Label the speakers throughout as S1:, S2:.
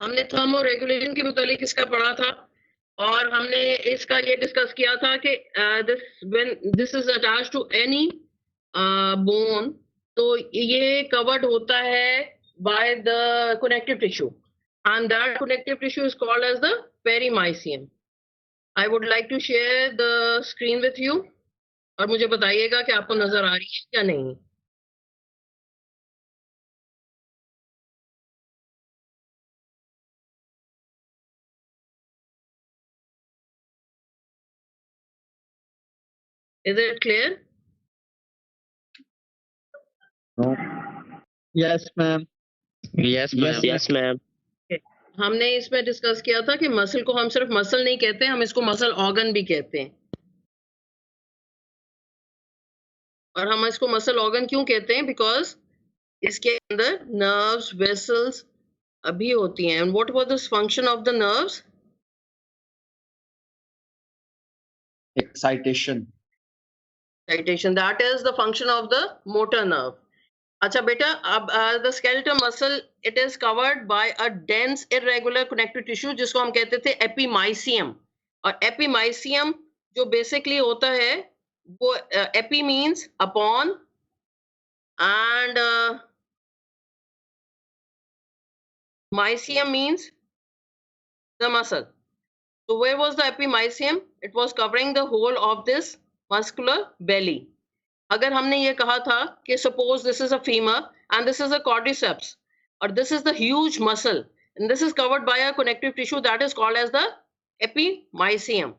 S1: हमने थर्मोरेगुलेशन के मुतालिक इसका पढ़ा था और हमने इसका ये डिस्कस किया था कि this is attach to any bone, तो ये कवर्ड होता है by the connective tissue and that connective tissue is called as the perimysium. I would like to share the screen with you और मुझे बताइएगा कि आपको नजर आ रही है या नहीं. Is it clear?
S2: Yes, ma'am.
S3: Yes, ma'am.
S4: Yes, ma'am.
S1: हमने इसमें डिस्कस किया था कि मसल को हम सिर्फ मसल नहीं कहते, हम इसको मसल ऑर्गन भी कहते हैं. और हम इसको मसल ऑर्गन क्यों कहते हैं? बिकॉज इसके अंदर नर्व्स, वेसल्स अभी होती हैं. And what was the function of the nerves?
S2: Excitation.
S1: Excitation. That is the function of the motor nerve. अच्छा बेटा, अब the skeletal muscle, it is covered by a dense irregular connective tissue जिसको हम कहते थे epimysium. और epimysium जो basically होता है वो epi means upon and mysium means the muscle. So where was the epimysium? It was covering the whole of this muscular belly. अगर हमने ये कहा था कि suppose this is a femur and this is a quadriceps or this is the huge muscle and this is covered by a connective tissue that is called as the epimysium.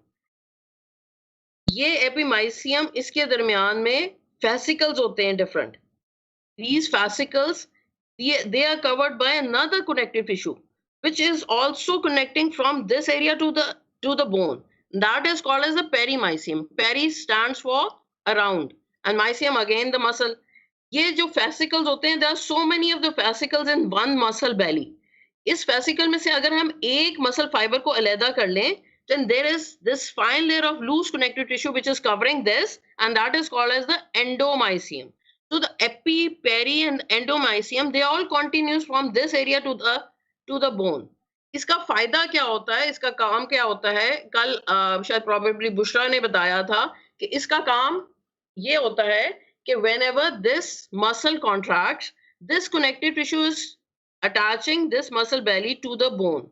S1: ये epimysium इसके दरमियान में fascicles होते हैं different. These fascicles they are covered by another connective tissue which is also connecting from this area to the bone. That is called as the perimysium. Peri stands for around and mysium again the muscle. ये जो fascicles होते हैं, there are so many of the fascicles in one muscle belly. इस fascicle में से अगर हम एक muscle fiber को अलग कर लें, then there is this fine layer of loose connective tissue which is covering this, and that is called as the endomysium. So the epi, peri, and endomysium, they all continues from this area to the bone. इसका फायदा क्या होता है, इसका काम क्या होता है? कल शायद probably बुशरा ने बताया था कि इसका काम ये होता है कि whenever this muscle contracts, this connective tissue is attaching this muscle belly to the bone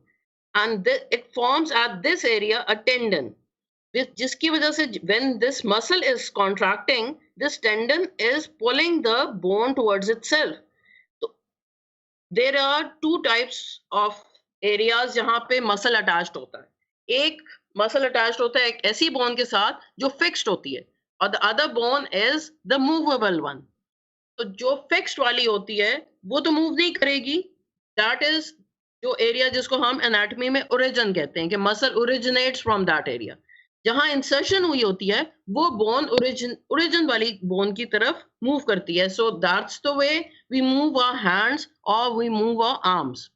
S1: and it forms at this area a tendon. जिसकी वजह से when this muscle is contracting, this tendon is pulling the bone towards itself. So there are two types of areas जहाँ पे muscle attached होता है. एक muscle attached होता है एक ऐसी bone के साथ जो fixed होती है और the other bone is the movable one. तो जो fixed वाली होती है वो तो move नहीं करेगी. That is जो area जिसको हम anatomy में origin कहते हैं कि muscle originates from that area. जहाँ insertion हुई होती है वो bone origin वाली bone की तरफ move करती है. So that's the way we move our hands or we move our arms.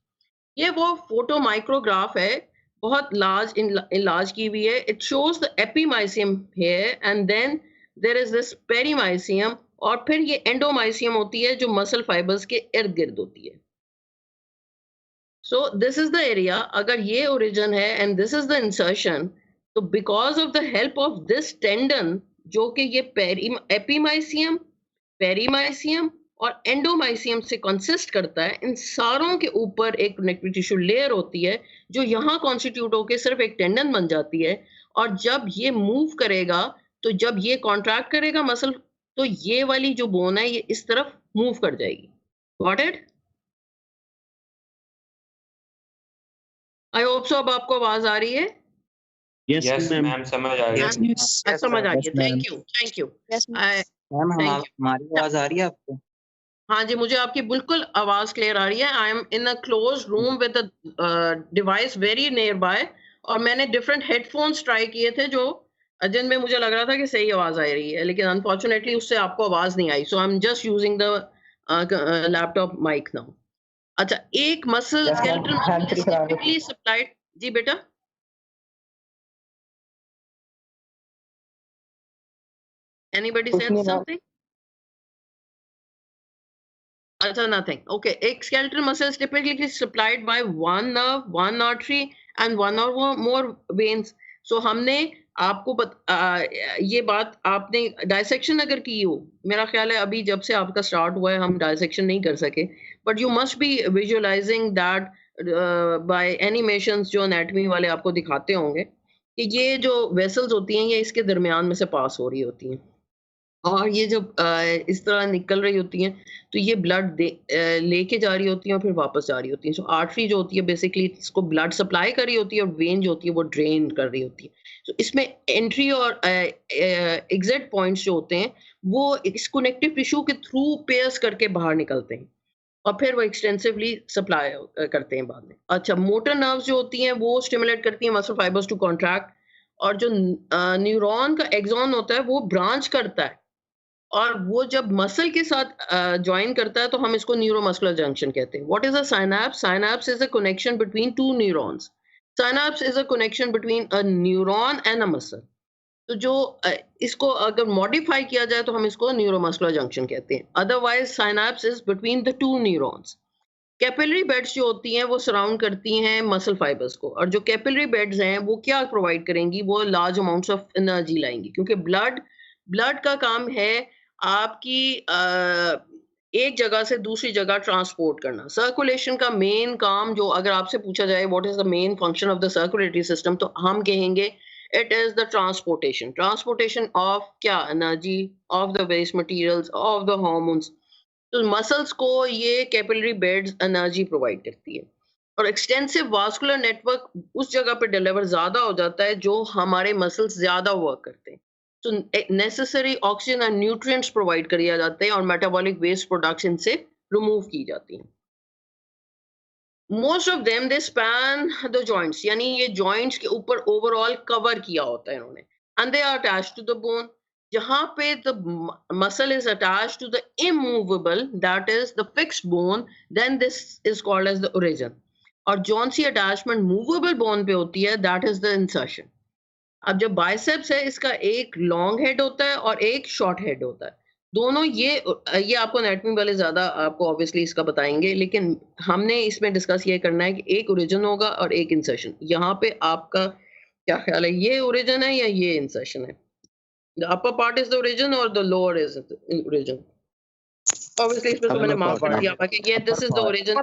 S1: ये वो photo micrograph है, बहुत large enlarge की हुई है. It shows the epimysium here and then there is this perimysium और फिर ये endomysium होती है जो muscle fibers के इर्द गिर्द होती है. So this is the area. अगर ये origin है and this is the insertion, तो because of the help of this tendon जो कि ये epimysium, perimysium और endomysium से consist करता है, इन सारों के ऊपर एक connective tissue layer होती है जो यहाँ constitute होके सिर्फ एक tendon बन जाती है. और जब ये move करेगा तो जब ये contract करेगा muscle तो ये वाली जो bone है ये इस तरफ move कर जाएगी. Got it? I hope so. अब आपको आवाज आ रही है?
S4: Yes, ma'am. समझ आ रही है.
S1: Yes, समझ आ रही है. Thank you.
S5: Yes,
S4: मैम हमारी आवाज आ रही है आपको?
S1: हाँ जी, मुझे आपकी बिल्कुल आवाज क्लियर आ रही है. I am in a close room with a device very near by और मैंने डिफरेंट हेडफोन्स ट्राई किए थे जो जिनमें मुझे लग रहा था कि सही आवाज आ रही है, लेकिन अनफॉर्चुनेटली उससे आपको आवाज नहीं आई. So I am just using the laptop mic now. अच्छा, एक muscle skeletal muscle is typically supplied. जी बेटा, anybody said something? अच्छा, nothing. Okay. एक skeletal muscle is typically supplied by one nerve, one artery, and one or more veins. So हमने आपको ये बात आपने डायसेक्शन अगर की हो, मेरा ख्याल है अभी जब से आपका स्टार्ट हुआ है हम डायसेक्शन नहीं कर सके, but you must be visualising that bye animations जो एनाटॉमी वाले आपको दिखाते होंगे कि ये जो वेसल्स होती हैं ये इसके दरमियान में से पास हो रही होती हैं। और ये जब इस तरह निकल रही होती हैं, तो ये ब्लड लेके जा रही होती हैं और फिर वापस जा रही होती हैं। सो आर्टरी जो होती है बेसिकली इसको ब्लड सप्लाई कर रही होती है और वेन जो होती है वो ड्रेन कर रही होती है। तो इसमें एंट्री और एग्जिट पॉइंट्स जो होते हैं, वो इस कनेक्टिव टिश्यू के थ्रू पेयर्स करके बाहर निकलते हैं और फिर वो एक्सटेंसिवली सप्लाई करते हैं बाद में। अच्छा, मोटर नर्व्स जो होती हैं वो स्टिमुलेट करती हैं मसल फाइबर्स टू कॉन्ट्रैक्ट, और जो न्यूरॉन का एक्सॉन होता है वो ब्रांच करता है, और वो जब मसल के साथ जॉइन करता है तो हम इसको न्यूरोमस्कुलर जंक्शन कहते हैं। What is a synapse? Synapse is a connection between two neurons. Synapse is a connection between a neuron and a muscle. तो जो इसको अगर मॉडिफाई किया जाए तो हम इसको न्यूरोमस्कुलर जंक्शन कहते हैं। Otherwise synapse is between the two neurons. Capillary beds जो होती हैं वो सराउंड करती हैं मसल फाइबर्स को, और जो कैपिलरी बेड्स हैं वो क्या प्रोवाइड करेंगी? वो लार्ज अमाउंट्स ऑफ एनर्जी लाएंगी, क्योंकि ब्लड का काम है आपकी एक जगह से दूसरी जगह ट्रांसपोर्ट करना। सर्कुलेशन का मेन काम, जो अगर आपसे पूछा जाए what is the main function of the circulatory system, तो हम कहेंगे it is the transportation of क्या? Energy, of the waste materials, of the hormones. तो मसल्स को ये कैपिलरी बेड्स एनर्जी प्रोवाइड करती है, और एक्सटेंसिव वास्कुलर नेटवर्क उस जगह पे डिलीवर ज्यादा हो जाता है जो हमारे मसल्स ज्यादा वर्क करते हैं। तो necessary oxygen and nutrients provide किया जाते हैं और मेटाबॉलिक वेस्ट प्रोडक्शन से रिमूव की जाती हैं। Most of them they span the joints, यानी ये जॉइंट्स के ऊपर ओवरऑल कवर किया होता है इन्होंने, and they are attached to the bone. जहां पे the muscle is attached to the immovable, that is the fixed bone, then this is called as the origin. और जौन सी अटैचमेंट मूवेबल बोन पे होती है, दैट इज द इंसर्शन। अब जब biceps है, इसका एक लॉन्ग हेड होता है और एक शॉर्ट हेड होता है। दोनों ये आपको एनाटॉमी वाले ज्यादा आपको ऑब्वियसली इसका बताएंगे, लेकिन हमने इसमें डिस्कस ये करना है कि एक ओरिजिन होगा और एक इंसर्शन। यहाँ पे आपका क्या ख्याल है, ये ओरिजिन है या ये इंसर्शन है? The upper part is the origin और the lower is the origin? Obviously इसमें तो मैंने मार्क कर दिया कि ये दिस इज द ओरिजिन।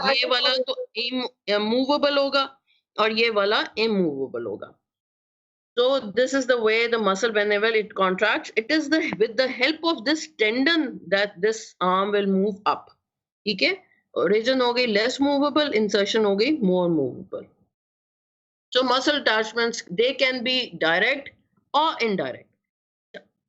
S1: ये वाला तो मूवेबल होगा और ये वाला इमूवेबल होगा। So this is the way the muscle, whenever it contracts, it is with the help of this tendon that this arm will move up. ठीक है? Origin हो गई less movable, insertion हो गई more movable. So muscle attachments, they can be direct or indirect.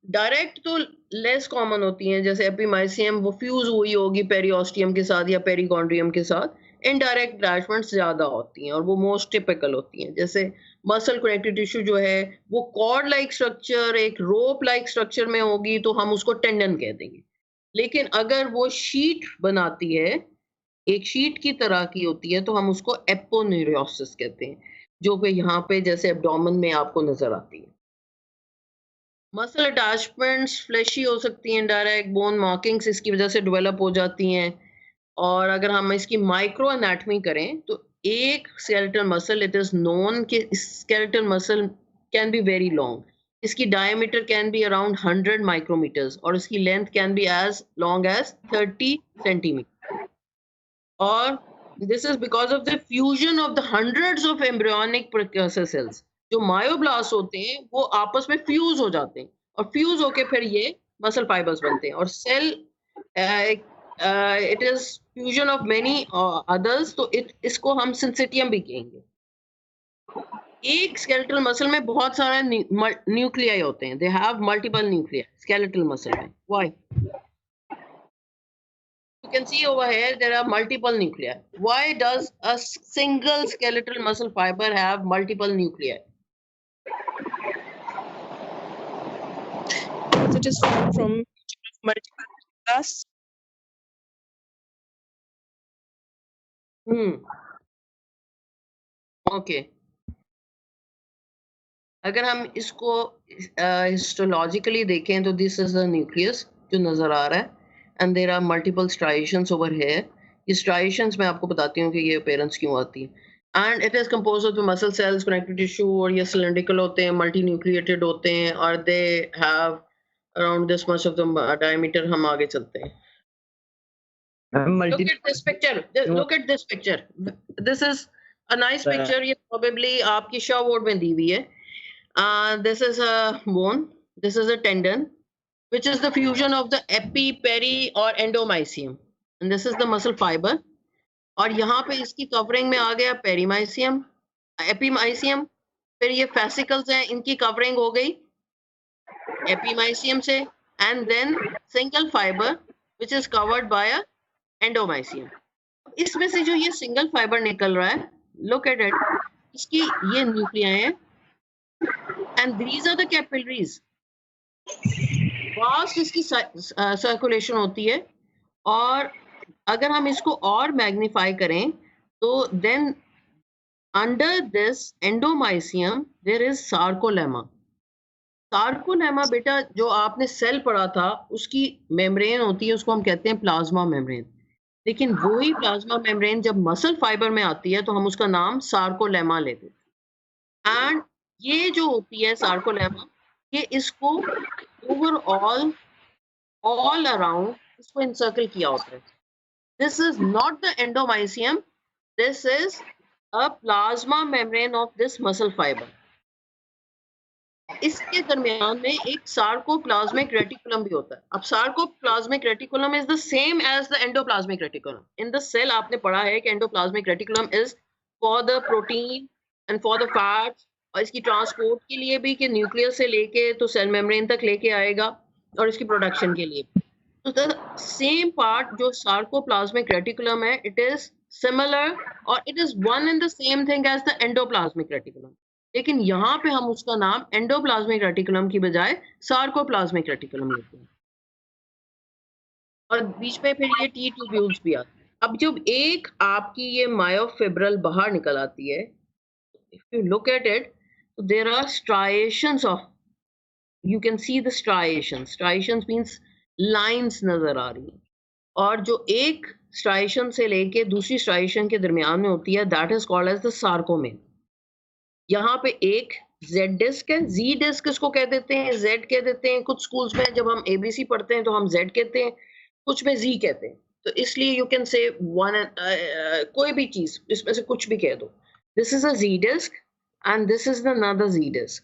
S1: Direct तो less common होती हैं, जैसे एपिमाइसियम वो फ्यूज हुई होगी पेरियोस्टियम के साथ या पेरिकॉन्ड्रियम के साथ। इनडायरेक्ट अटैचमेंट्स ज्यादा होती हैं और वो मोस्ट टिपिकल होती हैं। जैसे मसल कनेक्टिव टिश्यू जो है वो कॉर्ड लाइक स्ट्रक्चर, एक रोप लाइक स्ट्रक्चर में होगी तो हम उसको टेंडन कह देंगे। लेकिन अगर वो शीट बनाती है, एक शीट की तरह की होती है, तो हम उसको एपोन्यूरोसिस कहते हैं, जो कि यहाँ पे जैसे एब्डोमेन में आपको नजर आती है। मसल अटैचमेंट्स फ्लैशी हो सकती हैं, डायरेक्ट बोन मार्किंग्स इसकी वजह से डेवलप हो जाती हैं। और अगर हम इसकी माइक्रो एनाटॉमी करें तो एक skeletal muscle, it is known कि skeletal muscle can be very long. इसकी diameter can be around 100 micrometres और इसकी length can be as long as 30 centimetre. और this is because of the fusion of the hundreds of embryonic precursor cells. जो myoblast होते हैं वो आपस में फ्यूज हो जाते हैं और फ्यूज होके फिर ये मसल फाइबर्स बनते हैं। और cell it is fusion of many others, तो इसको हम सिंसिटियम भी कहेंगे। एक स्केलेटल मसल में बहुत सारे न्यूक्लियाई होते हैं, they have multiple nuclei skeletal muscle में। Why? You can see over here there are multiple nuclei. Why does a single skeletal muscle fiber have multiple nuclei?
S2: It is formed from multiple blasts.
S1: Okay. अगर हम इसको histologically देखें तो this is the nucleus जो नजर आ रहा है, and there are multiple striations over here. ये striations मैं आपको बताती हूँ कि ये appearance क्यों आती है. And it is composed of the muscle cells, connective tissue, और ये cylindrical होते हैं, multinucleated होते हैं, और they have around this much of the diameter. हम आगे चलते हैं. Look at this picture. Look at this picture. This is a nice picture. ये probably आपकी शव ward में दी हुई है. This is a bone. This is a tendon, which is the fusion of the epi, peri, or endomysium. And this is the muscle fiber. और यहाँ पे इसकी covering में आ गया perimysium, epimysium. फिर ये fascicles हैं, इनकी covering हो गई epimysium से, and then single fiber, which is covered by a endomysium. इसमें से जो ये single fiber निकल रहा है, look at it. इसकी ये nuclei है, and these are the capillaries. Vast इसकी circulation होती है, और अगर हम इसको और magnify करें, तो then under this endomysium there is sarcolemma. Sarcolemma बेटा जो आपने सेल पढ़ा था, उसकी मेम्ब्रेन होती है, उसको हम कहते हैं प्लाज्मा मेम्ब्रेन. लेकिन वही प्लाज्मा मेम्ब्रेन जब मसल फाइबर में आती है तो हम उसका नाम सार्कोलेमा लेते हैं. एंड ये जो होती है सार्कोलेमा, ये इसको ओवरऑल ऑल अराउंड इसको इंसर्कल किया होता है. This is not the endomysium, this is a plasma membrane of this muscle fibre. इसके दरमियान में एक सार्कोप्लाज्मिक रेटिकुलम भी होता है. अब sarcoplasmic reticulum is the same as the endoplasmic reticulum. In the cell आपने पढ़ा है कि endoplasmic reticulum is for the protein and for the fats, और इसकी ट्रांसपोर्ट के लिए भी कि न्यूक्लियस से लेके तो सेल मेम्ब्रेन तक लेके आएगा, और इसकी प्रोडक्शन के लिए. तो द सेम पार्ट जो सार्कोप्लाज्मिक रेटिकुलम है, इट इज सिमिलर और it is one and the same thing as the endoplasmic reticulum. लेकिन यहाँ पे हम उसका नाम एंडोप्लाज्मिक रेटिकुलम की बजाय सार्कोप्लाज्मिक रेटिकुलम लेते हैं, और बीच में फिर ये टी ट्यूब्यूल्स भी आते हैं. अब जब एक आपकी ये मायोफिब्रल बाहर निकल आती है, if you look at it, there are striations of, you can see the striations. Striations means lines नजर आ रही हैं, और जो एक striation से लेके दूसरी striation के दरमियान में होती है, that is called as the sarcomere. यहाँ पे एक Z डिस्क है, Z डिस्क इसको कह देते हैं, Z कह देते हैं. कुछ स्कूल्स में जब हम ABC पढ़ते हैं तो हम Z कहते हैं, कुछ में Z कहते हैं. तो इसलिए यू कैन से वन, कोई भी चीज इसमें से कुछ भी कह दो. This is a Z disc and this is another Z disc.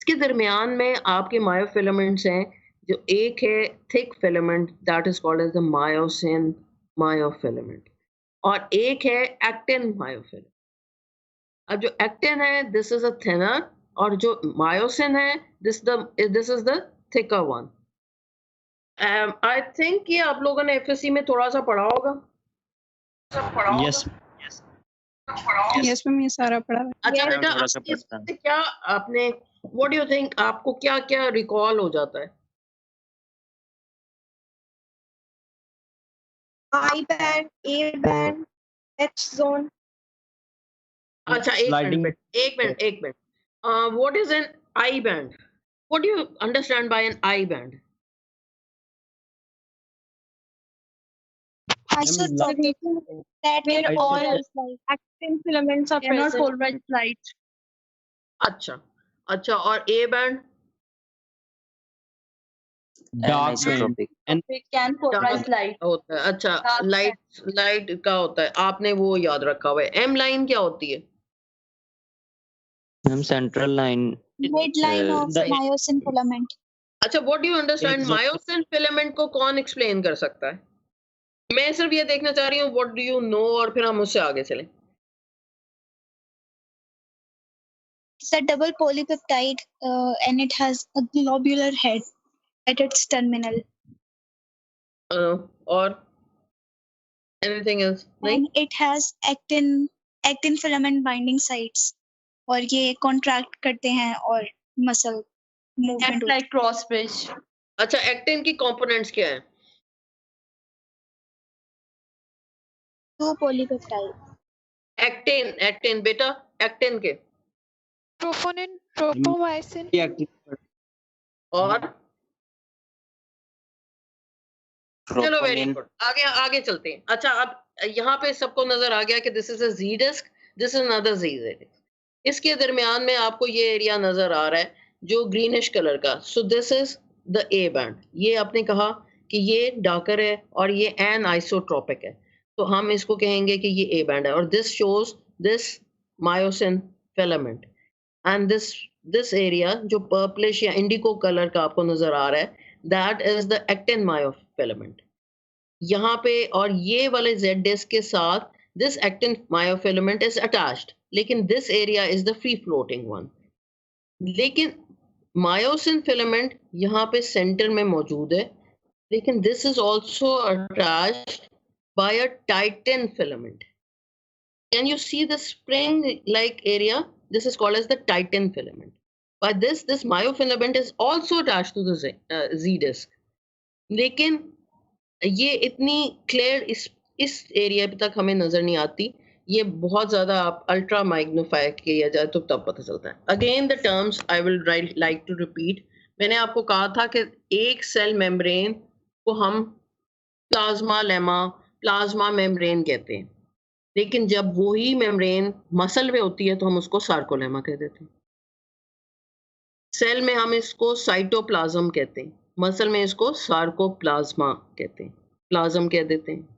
S1: इसके दरमियान में आपके मायोफिलामेंट्स हैं, जो एक है thick filament, that is called as the myosin myofilament, और एक है एक्टिन मायोफिलामेंट. अब जो एक्टिन है, दिस इज अ थिनर, और जो मायोसिन है, this is the thicker one. I think ये आप लोगों ने एफएससी में थोड़ा सा पढ़ा होगा.
S3: यस
S2: यस मैम, ये सारा पढ़ा है.
S1: अच्छा बेटा, इससे क्या आपने, व्हाट डू यू थिंक, आपको क्या क्या रिकॉल हो जाता है?
S5: I band, A band, H zone.
S1: अच्छा एक minute. What is an I band? What do you understand by an I band?
S5: Isotropic, that where all actin filaments are
S2: Not
S5: present.
S2: polarized light.
S1: अच्छा, और A band?
S3: Dark
S5: It can polarize light.
S1: होता है. अच्छा,
S5: Dark
S1: light का होता है, आपने वो याद रखा हुआ है. M line क्या होती है?
S4: Ma'am central line,
S5: Midline of
S3: the-
S5: myosin filament.
S1: अच्छा, what do you understand?
S3: Exactly.
S1: Myosin filament को कौन एक्सप्लेन कर सकता है? मैं सिर्फ ये देखना चाह रही हूँ व्हाट डू यू नो, और फिर हम उससे आगे चलें.
S5: It's a double polypeptide and it has a globular head at its terminal.
S1: और anything else? नहीं.
S5: And it has actin filament binding sites. और ये contract करते हैं और muscle movement.
S2: Act like cross bridge.
S1: अच्छा, एक्टिन की कंपोनेंट्स क्या है?
S5: Two polypeptide.
S1: एक्टिन बेटा, एक्टिन के
S6: Troponin, tropomyosin,
S1: और चलो वेरी
S4: Troponin.
S1: गुड, आगे आगे चलते हैं। अच्छा, अब यहाँ पे सबको नजर आ गया कि this is a G disc, this is another G disc. इसके दरमियान में आपको ये एरिया नजर आ रहा है जो ग्रीनिश कलर का, so this is the A band. ये आपने कहा कि ये डार्कर है और ये एन आइसोट्रोपिक है, तो हम इसको कहेंगे कि ये ए बैंड है। और this shows this myosin filament and this area जो पर्पलिश या इंडिको कलर का आपको नजर आ रहा है, that is the actin myofilament यहाँ पे। और ये वाले जेड डिस्क के साथ this actin myofilament is attached, लेकिन this area is the free floating one. लेकिन मायोसिन फिलामेंट यहाँ पे सेंटर में मौजूद है, लेकिन this is also attached by a titin filament. Can you see the spring-like area? This is called as the titin filament. By this myofilament is also attached to the Z disc. लेकिन ये इतनी clear इस area तक हमें नजर नहीं आती। ये बहुत ज्यादा आप अल्ट्रा मैग्नीफाई किया जाए तो तब पता चलता है। Again the terms I will like to repeat. मैंने आपको कहा था कि एक सेल मेम्ब्रेन को हम प्लाज्मा लेमा, प्लाज्मा मेम्ब्रेन कहते हैं, लेकिन जब वही मेम्ब्रेन मसल में होती है तो हम उसको सार्कोलेमा कह देते हैं। सेल में हम इसको साइटोप्लाज्म कहते हैं, मसल में इसको सार्कोप्लाज्मा कहते हैं, प्लाज्म कह देते हैं।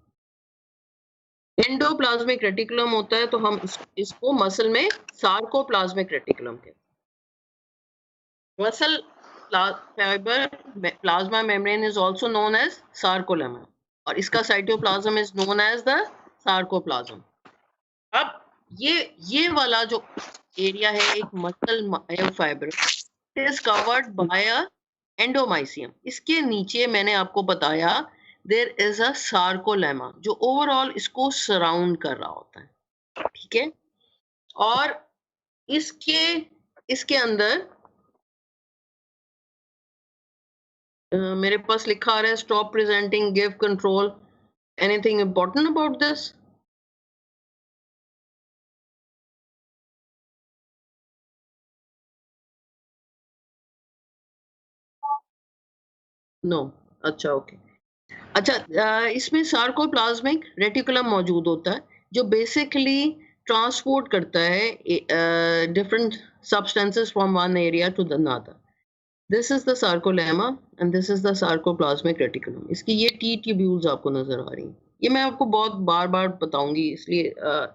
S1: एंडोप्लाज्मिक रेटिकुलम होता है तो हम इसको मसल में सार्कोप्लाज्मिक रेटिकुलम कहते हैं। Muscle fibre plasma membrane is also known as sarcolemma और इसका cytoplasm is known as the sarcoplasm. अब ये वाला जो एरिया है एक muscle myofibre is covered by a endomysium. इसके नीचे मैंने आपको बताया देयर इज अ सार्कोलेमा जो ओवरऑल इसको सराउंड कर रहा होता है, ठीक है। और इसके अंदर मेरे पास लिखा आ रहा है stop presenting, give control, anything important about this? No, अच्छा ओके। अच्छा, इसमें सार्कोप्लाज्मिक रेटिकुलम मौजूद होता है जो बेसिकली ट्रांसपोर्ट करता है different substances from one area to the another. This is the sarcolemma and this is the sarcoplasmic reticulum. इसकी ये टी ट्यूब्यूल्स आपको नजर आ रही हैं। ये मैं आपको बहुत बार बार बताऊंगी, इसलिए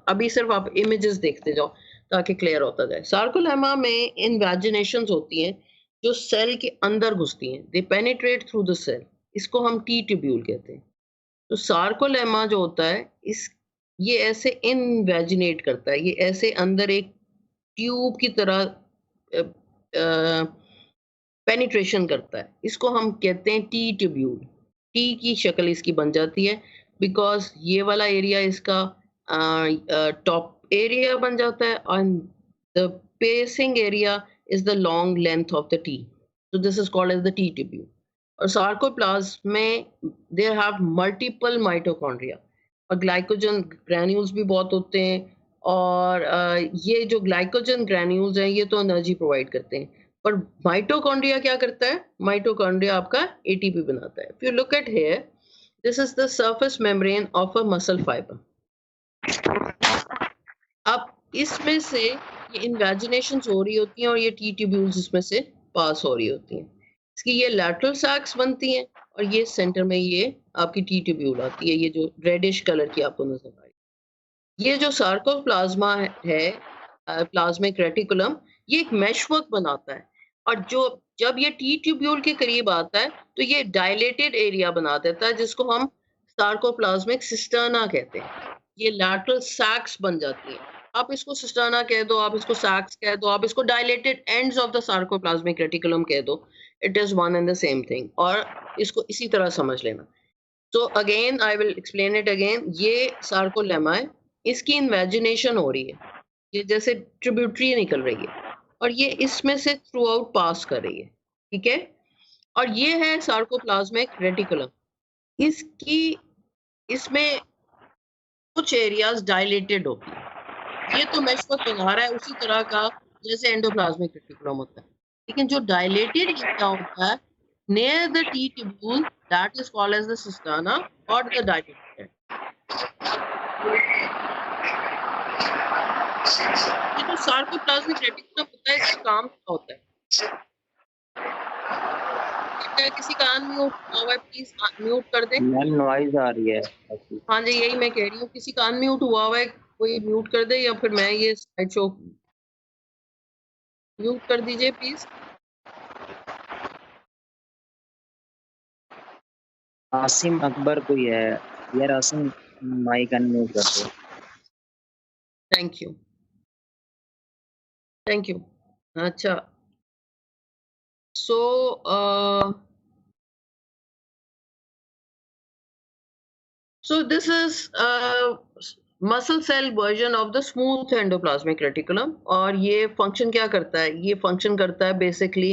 S1: अभी सिर्फ आप इमेजेस देखते जाओ ताकि क्लियर होता जाए। सार्कोलेमा में इन्वेजिनेशंस होती हैं जो सेल के अंदर घुसती हैं, दे पेनिट्रेट थ्रू द सेल, इसको हम टी ट्यूब्यूल कहते हैं। तो सार्कोलेमा जो होता है ये ऐसे इन्वेजिनेट करता है, ये ऐसे अंदर एक ट्यूब की तरह पेनिट्रेशन करता है, इसको हम कहते हैं टी ट्यूब्यूल। टी की शक्ल इसकी बन जाती है बिकॉज ये वाला एरिया इसका टॉप एरिया बन जाता है and the pacing area is the long length of the T. So this is called as the T tubule. और सार्कोप्लाज्म में there have multiple mitochondria और ग्लाइकोजन ग्रैन्यूल्स भी बहुत होते हैं। और ये जो ग्लाइकोजन ग्रैन्यूल्स हैं ये तो एनर्जी प्रोवाइड करते हैं, पर माइटोकॉन्ड्रिया क्या करता है? माइटोकॉन्ड्रिया आपका एटीपी बनाता है। If you look at here, this is the surface membrane of a muscle fiber. अब इसमें से ये इन्वेजिनेशंस हो रही होती हैं और ये टी ट्यूब्यूल्स इसमें से पास हो रही होती हैं। इसकी ये लैटरल सैक्स बनती हैं और ये सेंटर में ये आपकी टी ट्यूब्यूल आती है, ये जो रेडिश कलर की आपको नजर आ रही है। ये जो सार्कोप्लाज्मा है प्लाज्मिक रेटिकुलम, ये एक मेशवर्क बनाता है और जब ये टी ट्यूब्यूल के करीब आता है तो ये डायलेटेड एरिया बना देता है जिसको हम सार्कोप्लाज्मिक सिस्टर्ना कहते हैं। ये लैटरल सैक्स बन जाती है। आप इसको सिस्टर्ना कह दो, आप इसको सैक्स कह दो, आप इसको dilated ends of the sarcoplasmic reticulum कह दो, it is one and the same thing. और इसको इसी तरह समझ लेना। So again I will explain it again. ये सार्कोलेमा है, इसकी इन्वेजिनेशन हो रही है, ये जैसे ट्रिब्यूटरी निकल रही है और ये इसमें से थ्रू आउट पास कर रही है, ठीक है। और ये है सार्कोप्लाज्मिक रेटिकुलम। इसमें कुछ एरियाज डायलेटेड होती है, ये तो मेशवर्क बना रहा है उसी तरह का जैसे एंडोप्लाज्मिक रेटिकुलम होता है, लेकिन जो डायलेटेड एरिया होता है near the T tubule, that is called as the cisterna or the dilated. ये जो सार्कोप्लाज्मिक रेटिकुलम होता है, इसका काम क्या होता है? क्या किसी का अनम्यूट हुआ है? प्लीज म्यूट कर दें।
S4: मैम नॉइज आ रही है।
S1: हाँ जी, यही मैं कह रही हूँ, किसी का अनम्यूट हुआ है, कोई म्यूट कर दे, या फिर मैं ये स्लाइड शो म्यूट कर दीजिए प्लीज।
S4: आसिम अकबर कोई है यार, आसिम माइक अनम्यूट कर दो।
S1: Thank you, thank you. अच्छा, सो so this is muscle cell version of the smooth endoplasmic reticulum, और ये फंक्शन क्या करता है? ये फंक्शन करता है बेसिकली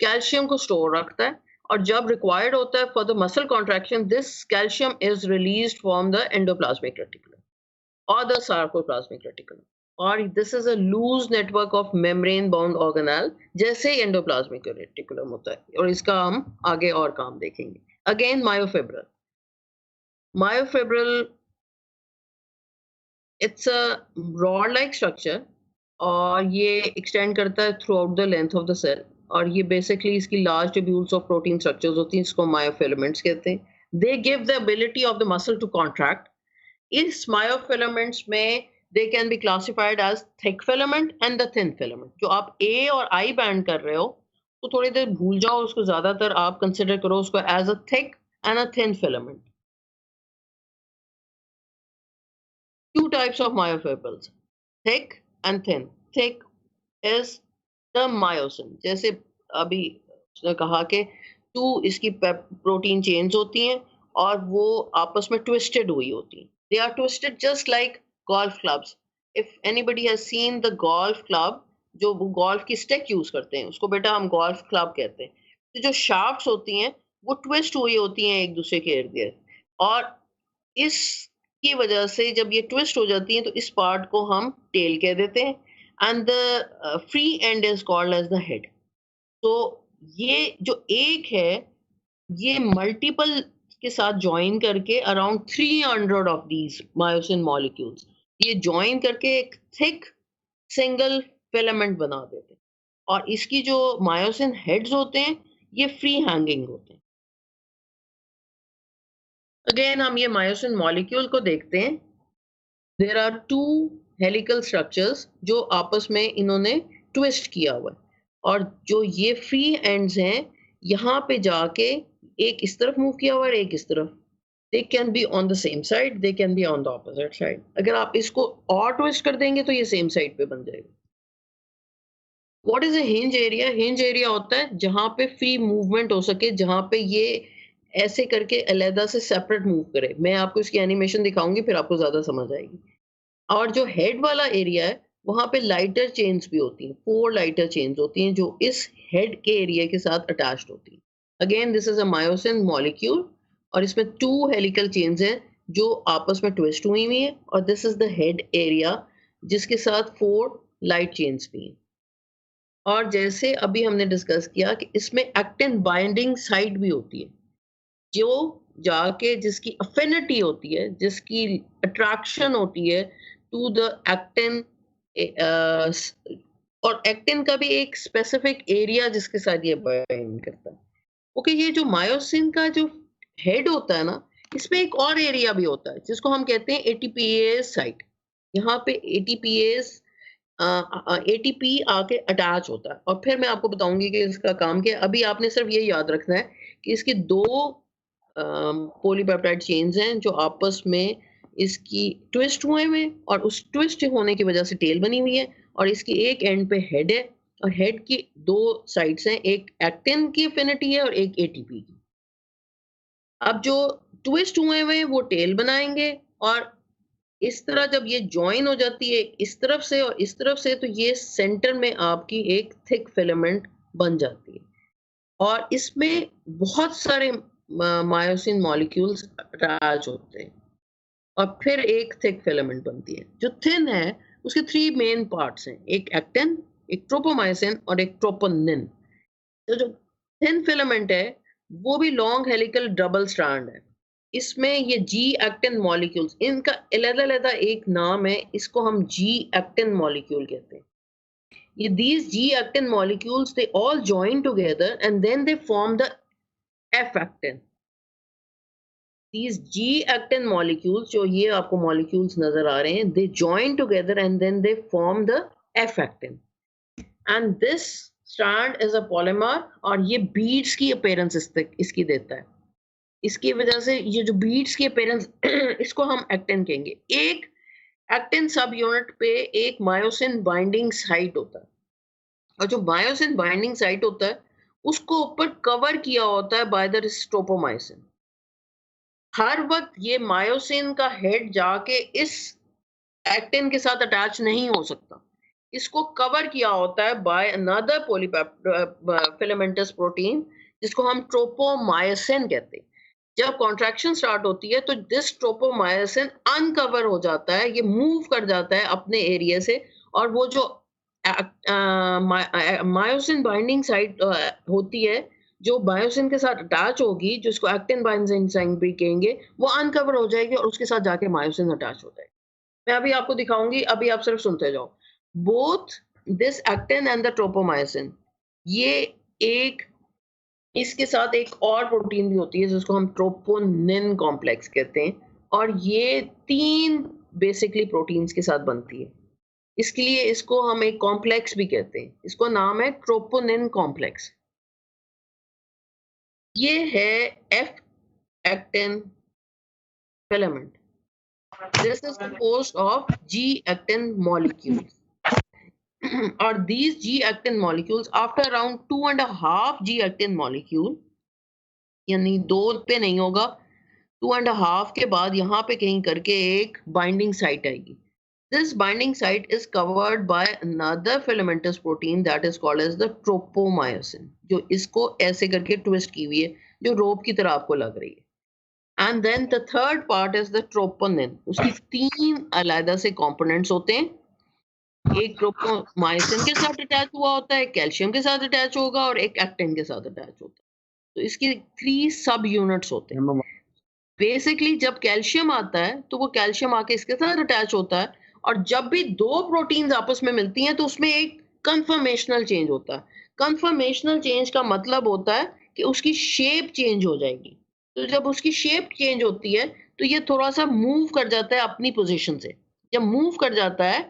S1: कैल्शियम को स्टोर रखता है, और जब रिक्वायर्ड होता है for the muscle contraction, this calcium is released from the endoplasmic reticulum और द सार्कोप्लाज्मिक रेटिकुलम, और this is a loose network of membrane bound organelle, जैसे एंडोप्लाज्मिक रेटिकुलम होता है, और इसका हम आगे और काम देखेंगे। Again myofibril, myofibril it's a rod like structure, और ये एक्सटेंड करता है throughout the length of the cell, और ये बेसिकली इसकी large tubules of protein structures होती हैं, इसको मायोफिलामेंट्स कहते हैं। They give the ability of the muscle to contract. इस मायोफिलामेंट्स में they can be classified as thick filament and the thin filament. जो आप ए और आई बैंड कर रहे हो, तो थोड़ी देर भूल जाओ उसको, ज्यादातर आप कंसिडर करो उसको as a thick and a thin filament. Two types of myofibrils, thick and thin. Thick is the myosin, जैसे अभी उसने कहा कि टू इसकी प्रोटीन चेन्स होती हैं और वो आपस में ट्विस्टेड हुई होती हैं। They are twisted just like golf clubs. If anybody has seen the golf club, जो गोल्फ की स्टिक यूज करते हैं उसको बेटा हम गोल्फ क्लब कहते हैं। तो जो शाफ्ट्स होती हैं वो ट्विस्ट हुई होती हैं एक दूसरे के इर्द गिर्द, और इस की वजह से जब ये ट्विस्ट हो जाती हैं तो इस पार्ट को हम टेल कह देते हैं, and the free end is called as the head. तो ये जो एक है, ये मल्टीपल के साथ ज्वाइन करके around 300 of these myosin molecules ये ज्वाइन करके एक थिक सिंगल फिलामेंट बना देते हैं, और इसकी जो मायोसिन हेड्स होते हैं ये फ्री हैंगिंग होते हैं। अगेन हम ये मायोसिन मॉलिक्यूल को देखते हैं। There are two helical structures जो आपस में इन्होंने ट्विस्ट किया हुआ है, और जो ये फ्री एंड्स हैं यहाँ पे जाके एक इस तरफ मूव किया हुआ है, एक इस तरफ। दे can be on the same side, they can be on the opposite side. अगर आप इसको और ट्विस्ट कर देंगे तो ये सेम साइड पे बन जाएगा। What is a hinge area? Hinge area होता है जहाँ पे फ्री मूवमेंट हो सके, जहाँ पे ये ऐसे करके अलहदा से सेपरेट मूव करे। मैं आपको इसकी एनिमेशन दिखाऊंगी, फिर आपको ज्यादा समझ आएगी। और जो हेड वाला एरिया है वहां पे लाइटर चेन्स भी होती हैं, 4 लाइटर चेन्स होती हैं जो इस हेड के एरिया के साथ अटैच्ड होती हैं। Again this is a myosin molecule, और इसमें 2 हेलिकल चेन्स हैं जो आपस में ट्विस्ट हुई हुई है, और this is the head area जिसके साथ 4 लाइट चेन्स भी हैं। और जैसे अभी हमने डिस्कस किया कि इसमें एक्टिन बाइंडिंग साइट भी होती है, जो जाके जिसकी अफिनिटी होती है, जिसकी अट्रैक्शन होती है टू द एक्टिन, और एक्टिन का भी एक स्पेसिफिक एरिया जिसके साथ ये बाइंड करता है। ओके, ये जो मायोसिन का जो हेड होता है ना, इसमें एक और एरिया भी होता है जिसको हम कहते हैं एटीपीएस साइट। यहाँ पे एटीपीएस एटीपी आके अटैच होता है, और फिर मैं आपको बताऊंगी कि इसका काम क्या है। अभी आपने सिर्फ ये याद रखना है कि इसके 2 पॉलीपेप्टाइड चेन्स हैं जो आपस में इसकी ट्विस्ट हुए हैं, और उस ट्विस्ट होने की वजह से टेल बनी हुई है, और इसकी एक एंड पे हेड है, और हेड की 2 साइड्स हैं, एक एक्टिन की अफिनिटी है और एक एटीपी की। अब जो ट्विस्ट हुए हैं वो टेल बनाएंगे, और इस तरह जब ये ज्वाइन हो जाती है इस तरफ से और इस तरफ से, तो ये सेंटर में आपकी एक थिक फिलामेंट बन जाती है, और इसमें बहुत सारे मायोसिन मॉलिक्यूल्स अटैच होते हैं, और फिर एक थिक फिलामेंट बनती है। जो थिन है उसके 3 मेन पार्ट्स हैं, एक एक्टिन, एक ट्रोपोमाइसिन और एक ट्रोपोनिन। तो जो थिन फिलामेंट है वो भी लॉन्ग हेलिकल डबल स्ट्रैंड है। इसमें ये जी एक्टिन मॉलिक्यूल्स, इनका अलग-अलग एक नाम है, इसको हम जी एक्टिन मॉलिक्यूल कहते हैं। ये these G actin molecules, they all join together and then they form the F actin. These G actin molecules, जो ये आपको molecules नजर आ रहे हैं, they join together and then they form the F actin. And this strand is a polymer और ये beads की appearance इसकी देता है। इसकी वजह से ये जो beads की appearance इसको हम actin कहेंगे। एक actin सब यूनिट पे एक myosin binding site होता है और जो मायोसिन बाइंडिंग साइट होता है उसको ऊपर कवर किया होता है बाय द स्ट्रोपोमाइसिन। हर वक्त ये मायोसिन का हेड जाके इस एक्टिन के साथ अटैच नहीं हो सकता, इसको कवर किया होता है बाय अनदर पॉलीफिलामेंटस प्रोटीन जिसको हम ट्रोपोमायोसिन कहते हैं। जब कॉन्ट्रैक्शन स्टार्ट होती है तो दिस ट्रोपोमायोसिन अनकवर हो जाता है, ये मूव कर जाता है अपने एरिया से और वो जो मायोसिन बाइंडिंग साइट होती है जो मायोसिन के साथ अटैच होगी, जिसको एक्टिन बाइंडिंग साइट भी कहेंगे, वो अनकवर हो जाएगी और उसके साथ जाके मायोसिन अटैच हो जाएगी। मैं अभी आपको दिखाऊंगी, अभी आप सिर्फ सुनते जाओ। Both this actin and the tropomyosin, ये एक इसके साथ एक और प्रोटीन भी होती है जिसको हम ट्रोपोनिन कॉम्प्लेक्स कहते हैं और ये 3 बेसिकली प्रोटीन्स के साथ बनती है। इसके लिए इसको हम एक कॉम्प्लेक्स भी कहते हैं, इसको नाम है ट्रोपोनिन कॉम्प्लेक्स। ये है F actin filament. This is composed of G actin molecules और these G actin molecules after around 2.5 G actin molecule, यानी 2 पे नहीं होगा, 2.5 के बाद यहाँ पे कहीं करके एक बाइंडिंग साइट आएगी। This binding site is covered by another filamentous protein that is called as the tropomyosin, जो इसको ऐसे करके ट्विस्ट की हुई है, जो रोप की तरह आपको लग रही है। And then the third part is the troponin. उसकी 3 अलग से कंपोनेंट्स होते हैं। एक ट्रोपोमायोसिन के साथ अटैच हुआ होता है, कैल्शियम के साथ अटैच होगा और एक एक्टिन के साथ अटैच होता है। तो इसकी 3 सब यूनिट्स होते हैं। बेसिकली जब कैल्शियम आता है तो वो कैल्शियम आके इसके साथ अटैच होता है और जब भी 2 प्रोटीन्स आपस में मिलती हैं तो उसमें एक कन्फर्मेशनल चेंज होता है। कन्फर्मेशनल चेंज का मतलब होता है कि उसकी शेप चेंज हो जाएगी। तो जब उसकी शेप चेंज होती है तो ये थोड़ा सा मूव कर जाता है अपनी पोजीशन से। जब मूव कर जाता है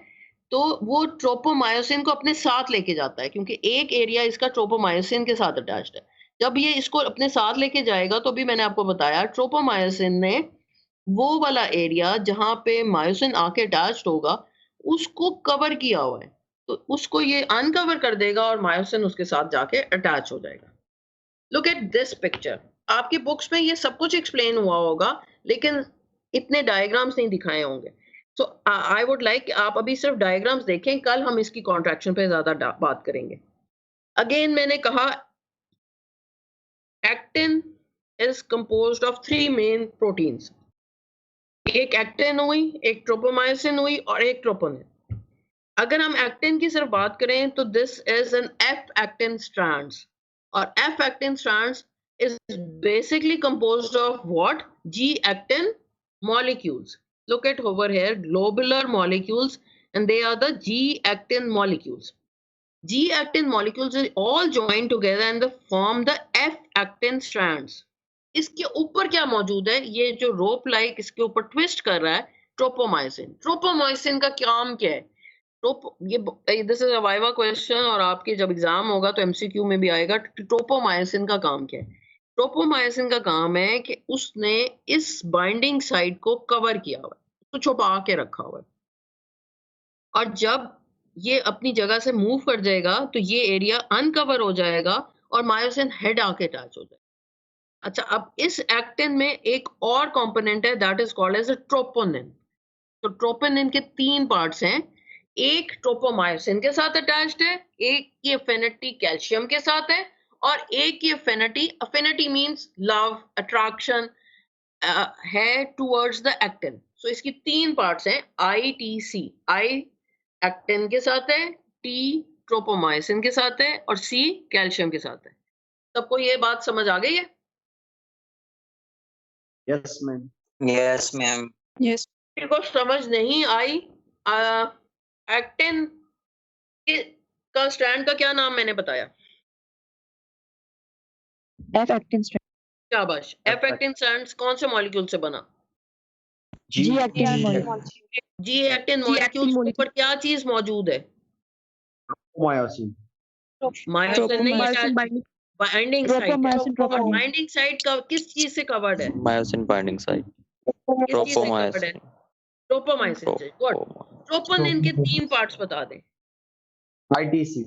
S1: तो वो ट्रोपोमायोसिन को अपने साथ लेके जाता है, क्योंकि एक एरिया इसका ट्रोपोमायोसिन के साथ अटैच्ड है। जब ये इसको अपने साथ लेके जाएगा तो भी मैंने आपको बताया ट्रोपोमायोसिन ने वो वाला एरिया जहां पे मायोसिन आके अटैच्ड होगा उसको कवर किया हुआ है, तो उसको ये अनकवर कर देगा और मायोसिन उसके साथ जाके अटैच हो जाएगा। Look at this picture. आपकी बुक्स में ये सब कुछ एक्सप्लेन हुआ होगा लेकिन इतने डायग्राम्स नहीं दिखाए होंगे। सो आई वुड लाइक आप अभी सिर्फ डायग्राम्स देखें, कल हम इसकी कॉन्ट्रैक्शन पे ज्यादा बात करेंगे। अगेन मैंने कहा actin is composed of 3 main proteins. एक एक्टिन हुई, एक ट्रोपोमायोसिन हुई और एक ट्रोपोनिन। अगर हम एक्टिन की सिर्फ बात करें तो this is an F actin strands और F actin strands is basically composed of what? G actin molecules. Look at over here, globular molecules, and they are the G actin molecules. G actin molecules are all joined together and they form the F actin strands. इसके ऊपर क्या मौजूद है? ये जो रोप like इसके ऊपर twist कर रहा है ट्रोपोमायोसिन। ट्रोपोमायोसिन का काम क्या है? ये this is a viva question और आपके जब एग्जाम होगा तो एमसीक्यू में भी आएगा। ट्रोपोमायोसिन का काम क्या है? ट्रोपोमायोसिन का काम है कि उसने इस बाइंडिंग साइट को कवर किया हुआ है, उसको छुपा के रखा हुआ है और जब ये अपनी जगह से मूव कर जाएगा तो ये एरिया अनकवर हो जाएगा और मायोसिन हेड आके अटैच हो जाएगा। अच्छा, अब इस एक्टिन में एक और कंपोनेंट है that is called as troponin. तो ट्रोपोनिन के 3 पार्ट्स हैं। एक ट्रोपोमायोसिन के साथ अटैच्ड है, एक की अफिनिटी कैल्शियम के साथ है और एक की अफिनिटी मींस लव, अट्रैक्शन है टुवर्ड्स द एक्टिन। सो इसकी 3 पार्ट्स हैं, ITC। I एक्टिन के साथ है, T ट्रोपोमायोसिन के साथ है और C कैल्शियम के साथ है। सबको ये बात समझ आ गई है?
S3: Yes, ma'am.
S4: Yes, ma'am.
S2: Yes.
S1: को समझ नहीं आई, एक्टिन का स्ट्रैंड का क्या नाम मैंने बताया?
S2: F actin strand.
S1: शाबाश। एफ एक्टिन स्ट्रैंड कौन से मॉलिक्यूल से बना?
S2: G actin
S3: G
S2: molecule.
S1: G actin molecule के ऊपर क्या चीज मौजूद है?
S3: Myosin.
S1: मायोसिन नहीं,
S2: Tropomyosin binding.
S1: Binding site.
S2: Tropomyosin.
S1: Binding site का किस चीज से कवर्ड है?
S7: Myosin binding site.
S1: किस चीज से कवर्ड है?
S7: Tropomyosin.
S1: ट्रोपोमाइसिन से। गुड। ट्रोपोनिन के 3 पार्ट्स बता दें।
S3: ITC.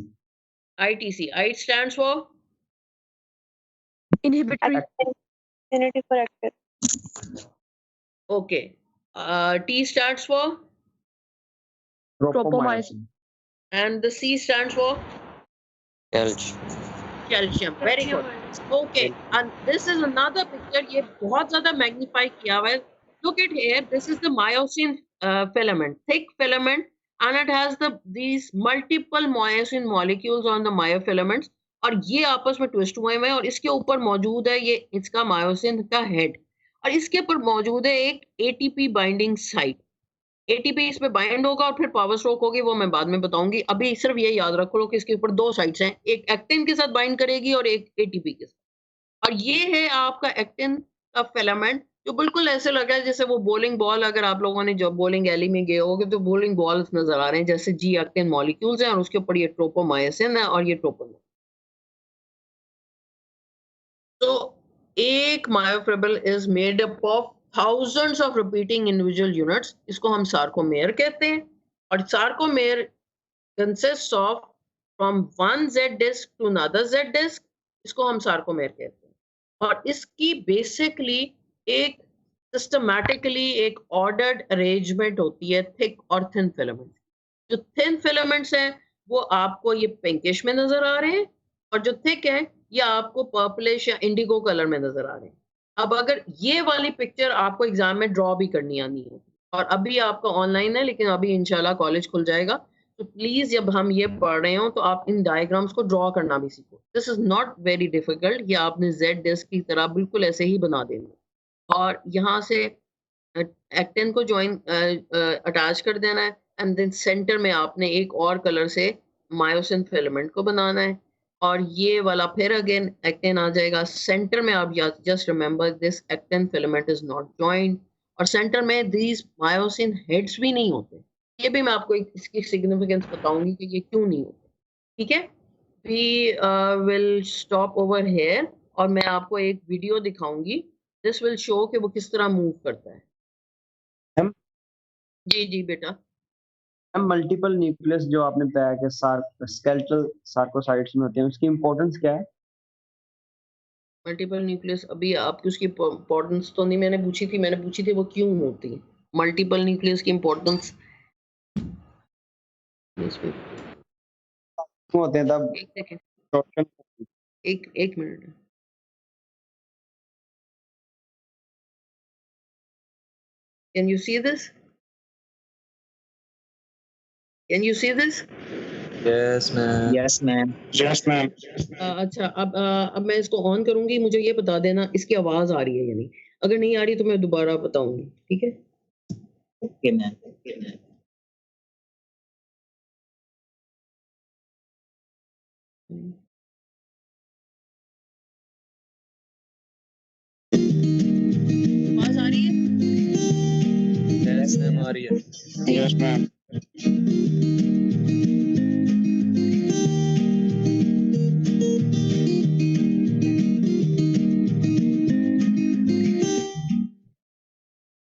S1: ITC, I stands for
S2: Inhibitory.
S6: Affinity for actin.
S1: okay. T stands for,
S3: Tropomyosin.
S1: and the C stands for
S7: Calc.
S1: calcium. Very good. Okay, and this is another picture. ये बहुत ज़्यादा magnify किया हुआ है. Look at here. This is the myosin filament, thick filament, and it has these multiple myosin molecules on the myofilaments. और ये आपस में ट्विस्ट हुए हैं और इसके ऊपर मौजूद है ये इसका मायोसिन का हेड, और इसके ऊपर मौजूद है एक एटीपी बाइंडिंग साइट. एटीपी इस पे बाइंड होगा और फिर पावर स्ट्रोक होगी, वो मैं बाद में बताऊंगी. अभी सिर्फ ये याद रखो लो कि इसके ऊपर 2 साइट्स हैं, एक एक्टिन के साथ बाइंड करेगी और एक एटीपी के साथ. और ये है आपका एक्टिन का फिलामेंट, जो बिल्कुल ऐसे लग रहा है जैसे वो बोलिंग बॉल. अगर आप लोगों ने जब बोलिंग एली में गए होगे तो बोलिंग बॉल्स नजर आ रहे हैं जैसे जी एक्टिन मॉलिक्यूल्स हैं, और उसके ऊपर ये ट्रोपोमायोसिन है और ये ट्रोपोन. तो एक myofibril is made up of thousands of repeating individual units. इसको हम सार्कोमेयर कहते हैं, और sarcomere consists of from one Z disk to another Z disk. इसको हम सार्कोमेयर कहते हैं, और इसकी बेसिकली एक सिस्टमैटिकली एक ऑर्डर्ड अरेंजमेंट होती है थिक और थिन फिलामेंट. जो थिन फिलामेंट्स हैं वो आपको ये पिंकिश में नजर आ रहे हैं, और जो थिक है ये आपको पर्पलिश या इंडिगो कलर में नजर आ रहे हैं. अब अगर ये वाली पिक्चर आपको एग्जाम में ड्रॉ भी करनी आनी है, और अभी आपका ऑनलाइन है लेकिन अभी इंशाल्लाह कॉलेज खुल जाएगा, तो प्लीज जब हम ये पढ़ रहे हो तो आप इन डायग्राम्स को ड्रॉ करना भी सीखो. This is not very difficult. ये आपने जेड डिस्क की तरह बिल्कुल ऐसे ही बना देना, और यहाँ से एक्टिन को ज्वाइन अटैच कर देना है, एंड देन सेंटर में आपने एक और कलर से मायोसिन फिलामेंट को बनाना है, और ये वाला फिर अगेन एक्टिन आ जाएगा सेंटर में. आप just remember this actin filament is not joined, और सेंटर में दीज मायोसिन हेड्स भी नहीं होते. ये भी मैं आपको इसकी सिग्निफिकेंस बताऊंगी कि ये क्यों नहीं होते. ठीक है, we will stop over here, और मैं आपको एक वीडियो दिखाऊंगी. दिस विल शो कि वो किस तरह मूव करता है.
S3: मैम?
S1: जी जी बेटा.
S3: मल्टीपल न्यूक्लियस जो आपने बताया कि स्केलेटल सार्कोसाइट्स में होते हैं, उसकी इंपॉर्टेंस क्या है?
S1: मल्टीपल न्यूक्लियस अभी आपकी उसकी इंपॉर्टेंस तो नहीं मैंने पूछी थी वो क्यों होती है. मल्टीपल न्यूक्लियस की इंपॉर्टेंस
S3: क्यों होते हैं तब?
S1: एक सेकंड,
S3: टोटल
S1: एक minute. Can you see this? Can you see this?
S7: Yes, ma'am.
S4: Yes, ma'am.
S3: Yes ma'am.
S1: अच्छा, अब मैं इसको ऑन करूंगी, मुझे ये बता देना इसकी आवाज आ रही है या नहीं. अगर नहीं आ रही तो मैं दोबारा बताऊंगी. ठीक है.
S4: Okay, ma'am.
S1: आवाज आ रही है?
S7: Yes, ma'am. आ रही है.
S3: Yes ma'am.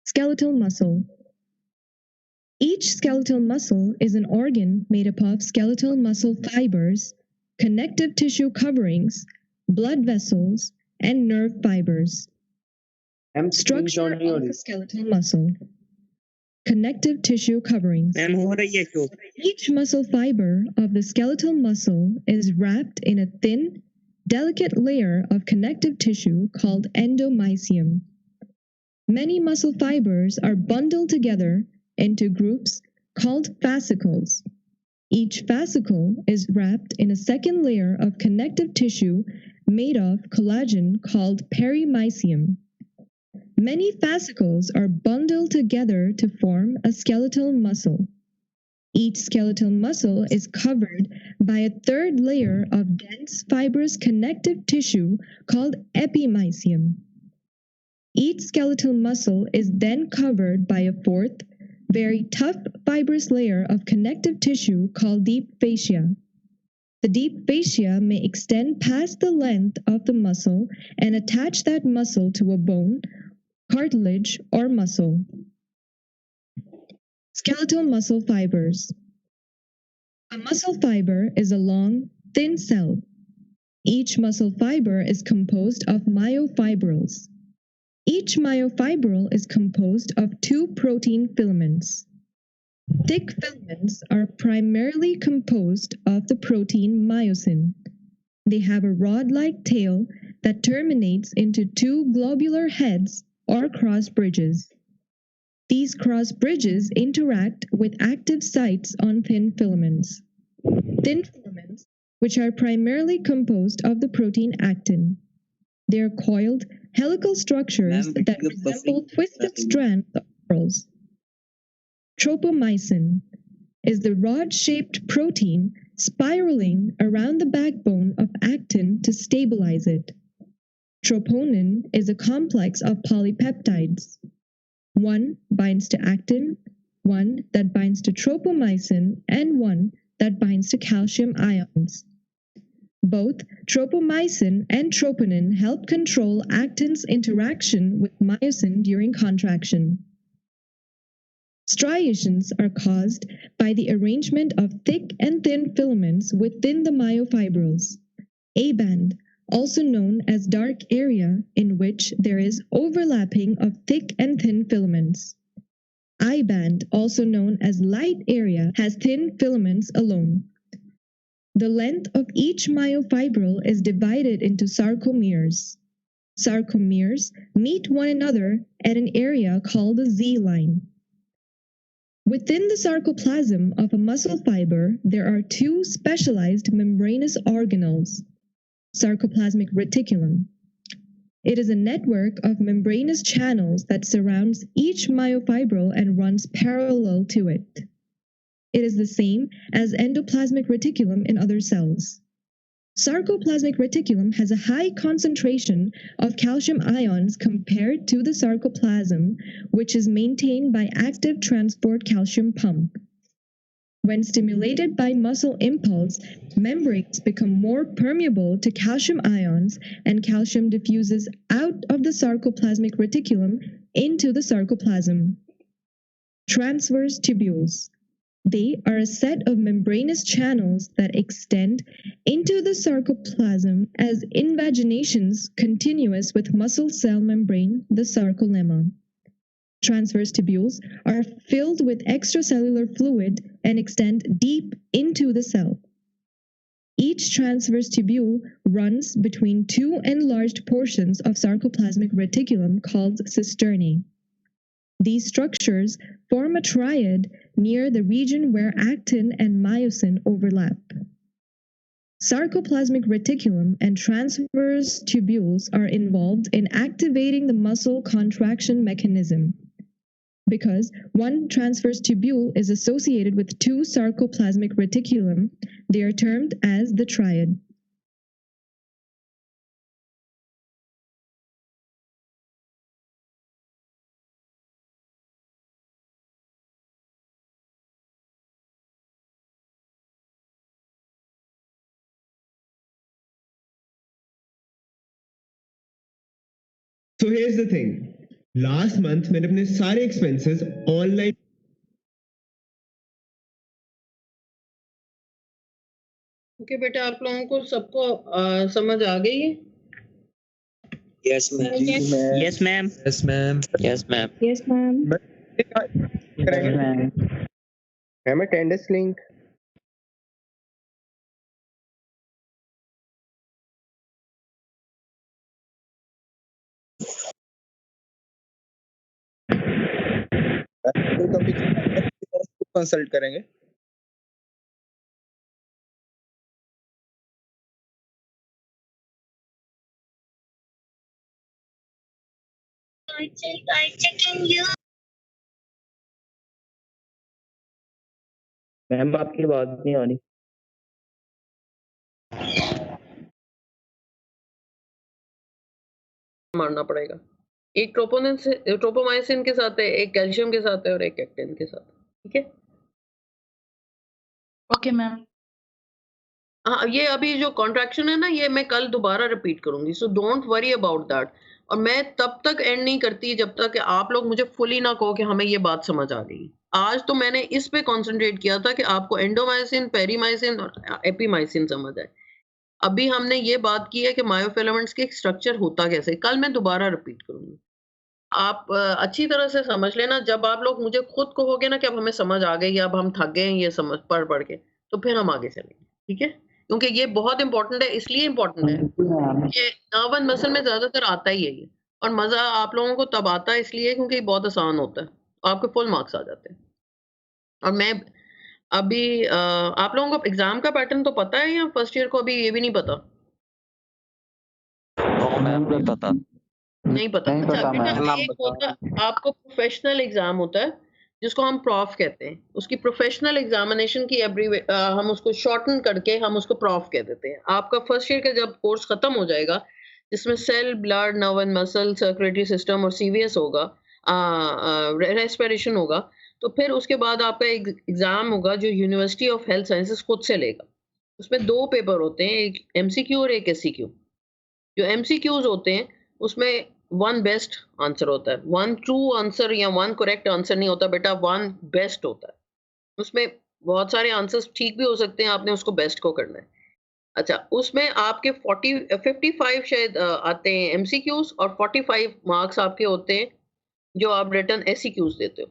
S8: Skeletal muscle. Each skeletal muscle is an organ made up of skeletal muscle fibers, connective tissue coverings, blood vessels, and nerve fibers. Structure of the skeletal muscle. Connective tissue coverings. Each muscle fiber of the skeletal muscle is wrapped in a thin, delicate layer of connective tissue called endomysium. Many muscle fibers are bundled together into groups called fascicles. Each fascicle is wrapped in a second layer of connective tissue made of collagen called perimysium. Many fascicles are bundled together to form a skeletal muscle. Each skeletal muscle is covered by a third layer of dense fibrous connective tissue called epimysium. Each skeletal muscle is then covered by a fourth, very tough fibrous layer of connective tissue called deep fascia. The deep fascia may extend past the length of the muscle and attach that muscle to a bone, cartilage, or muscle. Skeletal muscle fibers. A muscle fiber is a long, thin cell. Each muscle fiber is composed of myofibrils. Each myofibril is composed of two protein filaments. Thick filaments are primarily composed of the protein myosin. They have a rod-like tail that terminates into two globular heads or cross bridges. These cross bridges interact with active sites on thin filaments. Thin filaments, which are primarily composed of the protein actin. They are coiled, helical structures that resemble twisted strands of pearls. Tropomyosin is the rod-shaped protein spiraling around the backbone of actin to stabilize it. Troponin is a complex of polypeptides. One binds to actin, one that binds to tropomyosin, and one that binds to calcium ions. Both tropomyosin and troponin help control actin's interaction with myosin during contraction. Striations are caused by the arrangement of thick and thin filaments within the myofibrils. A-band, also known as dark area, in which there is overlapping of thick and thin filaments. I-band, also known as light area, has thin filaments alone. The length of each myofibril is divided into sarcomeres. Sarcomeres meet one another at an area called the Z-line. Within the sarcoplasm of a muscle fiber, there are two specialized membranous organelles. Sarcoplasmic reticulum. It is a network of membranous channels that surrounds each myofibril and runs parallel to it. It is the same as endoplasmic reticulum in other cells. Sarcoplasmic reticulum has a high concentration of calcium ions compared to the sarcoplasm, which is maintained by active transport calcium pump. When stimulated by muscle impulse, membranes become more permeable to calcium ions and calcium diffuses out of the sarcoplasmic reticulum into the sarcoplasm. Transverse tubules. They are a set of membranous channels that extend into the sarcoplasm as invaginations continuous with muscle cell membrane, the sarcolemma. Transverse tubules are filled with extracellular fluid and extend deep into the cell. Each transverse tubule runs between two enlarged portions of sarcoplasmic reticulum called cisternae. These structures form a triad near the region where actin and myosin overlap. Sarcoplasmic reticulum and transverse tubules are involved in activating the muscle contraction mechanism. Because one transverse tubule is associated with two sarcoplasmic reticulum, they are termed as the triad.
S9: So here's the thing. Last month मैंने अपने सारे expenses online
S1: okay बेटा, आप लोगों को सबको समझ आ गई है?
S4: Yes, ma'am. Yes, ma'am.
S7: Yes, ma'am. Yes, ma'am.
S2: Yes, ma'am.
S9: Ma'am attendance link
S10: consult करेंगे।
S4: मैम आपकी आवाज नहीं आ रही।
S1: मारना पड़ेगा। एक ट्रोपोमाइसिन के साथ है, एक कैल्शियम के साथ है और एक एक्टिन के साथ, ठीक है।
S2: Okay ma'am.
S1: हाँ, ये अभी जो कॉन्ट्रैक्शन है ना, ये मैं कल दोबारा रिपीट करूंगी, so don't worry about that. और मैं तब तक एंड नहीं करती जब तक कि आप लोग मुझे फुली ना कहो कि हमें ये बात समझ आ गई। आज तो मैंने इस पे कंसंट्रेट किया था कि आपको एंडोमाइसिन, पेरीमाइसिन और एपीमाइसिन समझ आए। अभी हमने ये बात की है कि मायोफिलामेंट्स के स्ट्रक्चर होता कैसे, कल मैं दोबारा रिपीट करूंगी। आप अच्छी तरह से समझ लेना। जब आप लोग मुझे खुद कहोगे ना कि अब हमें समझ आ गई, अब हम थक गए हैं ये समझ पढ़ के, तो फिर हम आगे चलेंगे, ठीक है। क्योंकि ये बहुत इंपॉर्टेंट है, इसलिए इंपॉर्टेंट है ये नर्व एंड मसल में ज्यादातर आता ही है ये। और मजा आप लोगों को तब आता है इसलिए क्योंकि ये बहुत आसान होता है, आपके फुल मार्क्स आ जाते हैं। और मैं अभी आप लोगों को एग्जाम का पैटर्न तो पता है या फर्स्ट ईयर को अभी ये भी नहीं पता?
S7: मैम नहीं पता।
S1: नहीं पता। अच्छा बेटा, एक होता आपको प्रोफेशनल एग्जाम होता है जिसको हम प्रॉफ कहते हैं। उसकी प्रोफेशनल एग्जामिनेशन की हम उसको शॉर्टन करके हम उसको प्रॉफ कह देते हैं। आपका फर्स्ट ईयर का जब कोर्स खत्म हो जाएगा, जिसमें cell, blood, nerve and muscle, circulatory system और सीवीएस होगा, रेस्पिरेशन होगा, तो फिर उसके बाद आपका एग्जाम होगा जो यूनिवर्सिटी ऑफ हेल्थ साइंसेस खुद से लेगा। उसमें 2 पेपर होते हैं, एक एमसीक्यू और एक एससीक्यू। जो एमसीक्यूज होते हैं उसमें 1 बेस्ट आंसर होता है, 1 ट्रू आंसर या 1 करेक्ट आंसर नहीं होता बेटा, 1 बेस्ट होता है। उसमें बहुत सारे आंसर्स ठीक भी हो सकते हैं, आपने उसको बेस्ट को करना है। अच्छा, उसमें आपके 55 शायद आते हैं एमसीक्यूज और 45 मार्क्स आपके होते हैं जो आप रिटन एससीक्यूज देते हो।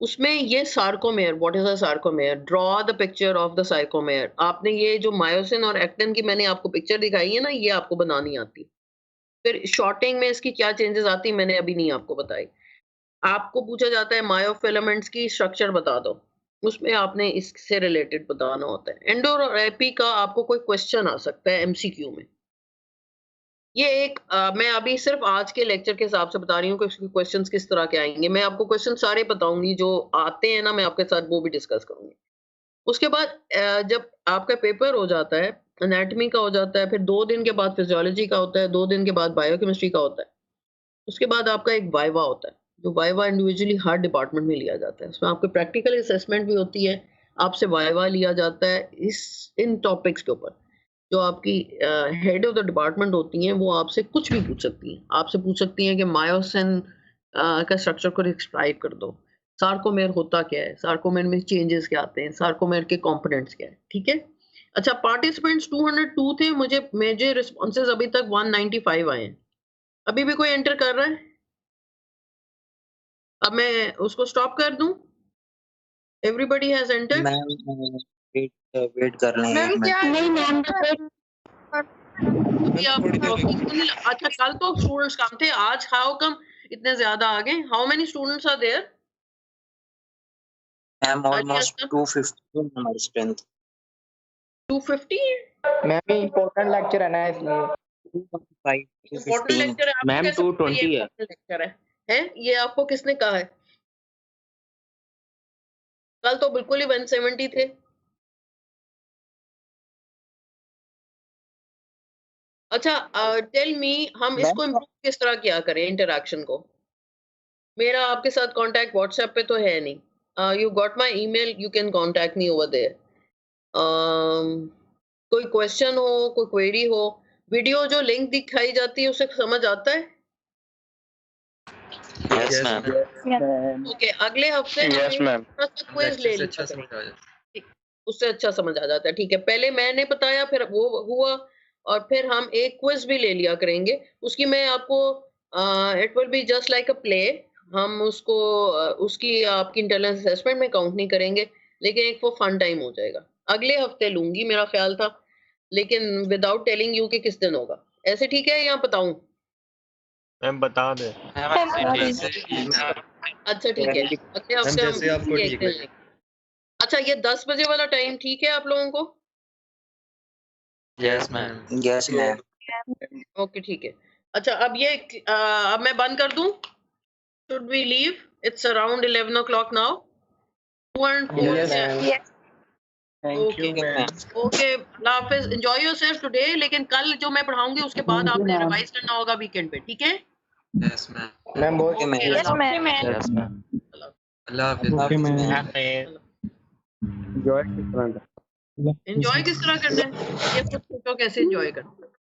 S1: उसमें ये sarcomere, what is a sarcomere? Draw the picture of the sarcomere. आपने ये जो मायोसिन और एक्टिन की मैंने आपको पिक्चर दिखाई है ना, ये आपको बनानी आती। फिर शॉर्टिंग में इसकी क्या चेंजेस आती है मैंने अभी नहीं आपको बताई। आपको पूछा जाता है मायोफिलामेंट्स की स्ट्रक्चर बता दो, उसमें आपने इससे रिलेटेड बताना होता है। एंडो और एपी का आपको कोई क्वेश्चन आ सकता है एमसीक्यू में। ये एक मैं अभी सिर्फ आज के लेक्चर के हिसाब से बता रही हूँ कि उसके क्वेश्चंस किस तरह के आएंगे। मैं आपको क्वेश्चन सारे बताऊंगी जो आते हैं ना, मैं आपके साथ वो भी डिस्कस करूंगी। उसके बाद जब आपका पेपर हो जाता है, एनाटॉमी का हो जाता है, फिर 2 दिन के बाद फिजियोलॉजी का होता है, 2 दिन के बाद बायोकेमिस्ट्री का होता है। उसके बाद आपका एक वाइवा होता है, जो वाइवा इंडिविजुअली हर डिपार्टमेंट में लिया जाता है। उसमें आपकी प्रैक्टिकल असेसमेंट भी होती है, आपसे वाइवा लिया जाता है इन टॉपिक्स के ऊपर। जो आपकी हेड ऑफ द डिपार्टमेंट होती हैं वो आपसे कुछ भी पूछ सकती हैं। आपसे पूछ सकती हैं कि मायोसिन का स्ट्रक्चर को डिस्क्राइब कर दो, सार्कोमेयर होता क्या है, सार्कोमेयर में चेंजेस क्या आते हैं, सार्कोमेयर के कंपोनेंट्स क्या है, ठीक है। अच्छा, पार्टिसिपेंट्स 202 थे, मुझे रिस्पॉन्सेज अभी तक 195 आए हैं। अभी भी कोई एंटर कर रहा है? अब मैं उसको स्टॉप कर दूं? Everybody has entered?
S4: Ma'am wait कर रहे हैं।
S6: नहीं मैम,
S1: अभी आप अच्छा, कल तो स्टूडेंट्स कम थे, आज हाउ कम इतने ज्यादा आ गए? How many students are there?
S4: Ma'am almost 250 हमारी स्ट्रेंथ।
S1: 250?
S10: मैम इम्पोर्टेंट लेक्चर है ना इसलिए।
S1: इम्पोर्टेंट लेक्चर है?
S4: मैम 220 है।
S1: लेक्चर है ये आपको किसने कहा है? कल तो बिल्कुल ही 170 थे। अच्छा, टेल मी, हम इसको इम्प्रूव किस तरह किया करें इंटरेक्शन को? मेरा आपके साथ कांटेक्ट व्हाट्सएप पे तो है नहीं। You got my email, you can contact me over there. कोई क्वेश्चन हो, कोई क्वेरी हो, वीडियो जो लिंक दिखाई जाती है उसे समझ आता है?
S7: Yes ma'am.
S1: ओके, अगले हफ्ते क्विज ले लिया करें, उससे अच्छा समझ आ जाता है। ठीक है, पहले मैंने बताया, फिर वो हुआ, और फिर हम एक क्विज भी ले लिया करेंगे। उसकी मैं आपको it will be just like a play. हम उसको उसकी आपकी इंटेलिजेंस असेसमेंट में काउंट नहीं करेंगे, लेकिन एक वो फन टाइम हो जाएगा। अगले हफ्ते लूंगी मेरा ख्याल था, लेकिन विदाउट टेलिंग यू कि किस दिन होगा। ऐसे ठीक है या बताऊं?
S11: मैम बता दे।
S1: अच्छा ठीक है, अगले हफ्ते
S11: जैसे आपको ठीक लगे।
S1: अच्छा, ये 10 बजे वाला टाइम ठीक है आप लोगों को?
S7: Yes ma'am.
S4: Yes ma'am.
S1: Okay ठीक है। अच्छा, अब ये अब मैं बंद कर दूं? Should we leave? It's around 11 o'clock now. 2 and 4.
S10: Yes, ma'am.
S6: Yes.
S10: Thank you,
S1: Okay.
S10: ma'am.
S1: Okay. Allah Hafiz. Enjoy yourself today. लेकिन कल जो मैं पढ़ाऊंगी उसके बाद आपने रिवाइज करना होगा वीकेंड पे, ठीक है?
S7: यस मैम
S10: मैम बहुत
S1: Okay,
S6: Yes,
S1: Allah
S6: ma'am.
S7: Yes ma'am अल्लाह हाफिज
S3: ओके मैम
S11: हाफिज।
S3: एंजॉय किस तरह का
S1: Enjoy किस तरह करना है? ये खुद सोचो कैसे enjoy करना है.